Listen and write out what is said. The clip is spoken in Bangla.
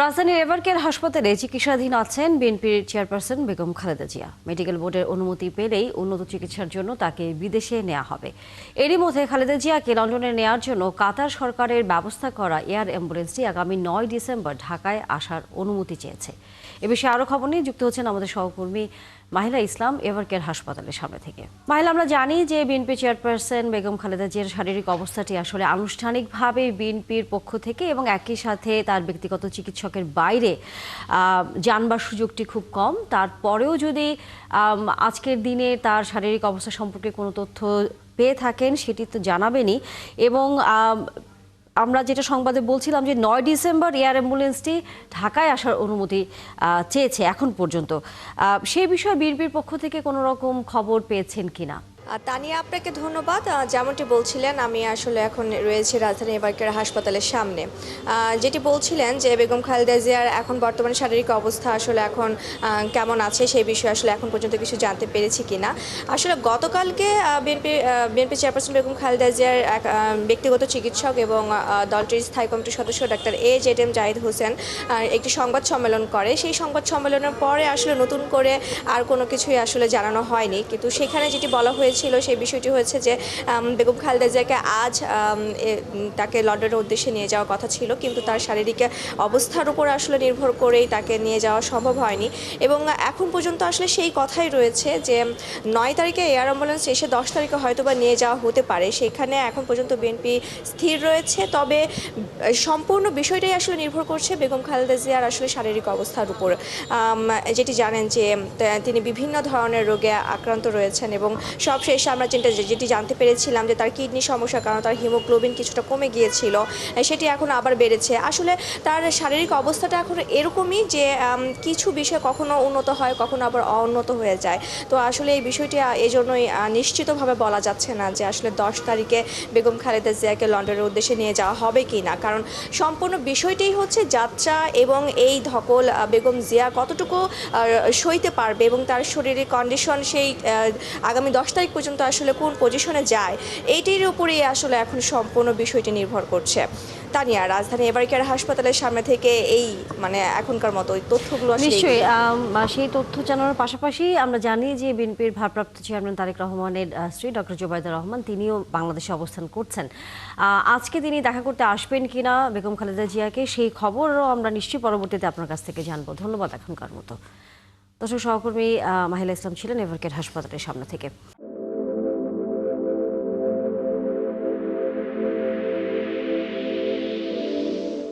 রাজধানীর এভারকেয়ার হাসপাতালে চিকিৎসাধীন আছেন বিএনপির চেয়ারপারসন বেগম খালেদা জিয়া। মেডিকেল বোর্ডের অনুমতি পেলেই উন্নত চিকিৎসার জন্য তাকে বিদেশে নেওয়া হবে। এরই মধ্যে খালেদা জিয়াকে লন্ডনে নেওয়ার জন্য কাতার সরকারের ব্যবস্থা করা এয়ার অ্যাম্বুলেন্সটি আগামী ৯ ডিসেম্বর ঢাকায় আসার অনুমতি চেয়েছে। এ বিষয়ে আরও খবর নিয়ে যুক্ত হচ্ছেন আমাদের সহকর্মী মাহিলা ইসলাম এভারকেয়ার হাসপাতালের সামনে থেকে। মাহিলা, আমরা জানি যে বিএনপি চেয়ারপারসন বেগম খালেদা জিয়ার শারীরিক অবস্থাটি আসলে আনুষ্ঠানিকভাবে বিএনপির পক্ষ থেকে এবং একই সাথে তার ব্যক্তিগত চিকিৎসকের বাইরে জানবার সুযোগটি খুব কম। তারপরেও যদি আজকের দিনে তার শারীরিক অবস্থা সম্পর্কে কোনো তথ্য পেয়ে থাকেন সেটি তো জানাবেনই। এবং আমরা যেটা সংবাদে বলছিলাম যে ৯ ডিসেম্বর এয়ার অ্যাম্বুলেন্সটি ঢাকায় আসার অনুমতি চেয়েছে এখন পর্যন্ত। সেই বিষয়ে বিএনপির পক্ষ থেকে কোনো রকম খবর পেয়েছেন কিনা? তানিয়া, আপনাকে ধন্যবাদ। যেমনটি বলছিলেন, আমি আসলে এখন রয়েছি রাজধানী এভারকেয়ার হাসপাতালের সামনে। যেটি বলছিলেন যে বেগম খালেদা জিয়ার এখন বর্তমানে শারীরিক অবস্থা আসলে এখন কেমন আছে সেই বিষয়ে আসলে এখন পর্যন্ত কিছু জানতে পেরেছি কিনা। আসলে গতকালকে বিএনপি চেয়ারপারসন বেগম খালেদা জিয়ার এক ব্যক্তিগত চিকিৎসক এবং দলটির স্থায়ী কমিটির সদস্য ডাক্তার AJM জাহিদ হোসেন একটি সংবাদ সম্মেলন করে। সেই সংবাদ সম্মেলনের পরে আসলে নতুন করে আর কোনো কিছুই আসলে জানানো হয়নি, কিন্তু সেখানে যেটি বলা হয়েছে সেই বিষয়টি হয়েছে যে বেগম খালেদা জিয়াকে আজ তাকে লন্ডনের উদ্দেশ্যে নিয়ে যাওয়ার কথা ছিল, কিন্তু তার শারীরিক অবস্থার উপর আসলে নির্ভর করেই তাকে নিয়ে যাওয়া সম্ভব হয়নি। এবং এখন পর্যন্ত আসলে সেই কথাই রয়েছে যে ৯ তারিখে এয়ার অ্যাম্বুলেন্স এসে 10 তারিখে হয়তো বা নিয়ে যাওয়া হতে পারে। সেখানে এখন পর্যন্ত বিএনপি স্থির রয়েছে, তবে সম্পূর্ণ বিষয়টাই আসলে নির্ভর করছে বেগম খালেদা জিয়ার আসলে শারীরিক অবস্থার উপর। যেটি জানেন যে তিনি বিভিন্ন ধরনের রোগে আক্রান্ত রয়েছেন এবং সবশেষে আমরা যেটি জানতে পেরেছিলাম যে তার কিডনি সমস্যার কারণে তার হিমোগ্লোবিন কিছুটা কমে গিয়েছিল, সেটি এখন আবার বেড়েছে। আসলে তার শারীরিক অবস্থাটা এখন এরকমই যে কিছু বিষয় কখনো উন্নত হয়, কখনো আবার অউন্নত হয়ে যায়। তো আসলে এই বিষয়টি এই জন্যই নিশ্চিতভাবে বলা যাচ্ছে না যে আসলে 10 তারিখে বেগম খালেদা জিয়াকে লন্ডনের উদ্দেশ্যে নিয়ে যাওয়া হবে কি না, কারণ সম্পূর্ণ বিষয়টাই হচ্ছে যাত্রা এবং এই ধকল বেগম জিয়া কতটুকু সইতে পারবে এবং তার শরীরের কন্ডিশন সেই আগামী 10 তারিখ পর্যন্ত আসলে কোন পজিশনে যায় এইটির উপরেই আসলে এখন সম্পূর্ণ বিষয়টি নির্ভর করছে। তানিয়া, রাজধানী এভারকেয়ার হাসপাতালের সামনে থেকে এই এখনকার মতো তথ্যগুলো নিশ্চয়ই সেই তথ্য জানানোর পাশাপাশি আমরা জানি যে বিএনপির ভারপ্রাপ্ত চেয়ারম্যান তারেক রহমানের স্ত্রী ডক্টর জুবাইদা রহমান তিনিও বাংলাদেশে অবস্থান করছেন। আজকে তিনি দেখা করতে আসবেন কিনা বেগম খালেদা জিয়াকে সেই খবরও আমরা নিশ্চয়ই পরবর্তীতে আপনার কাছ থেকে জানবো। ধন্যবাদ এখনকার মতো। দর্শক, সহকর্মী মাহিলা ইসলাম ছিলেন এভারকেয়ার হাসপাতালের সামনে থেকে।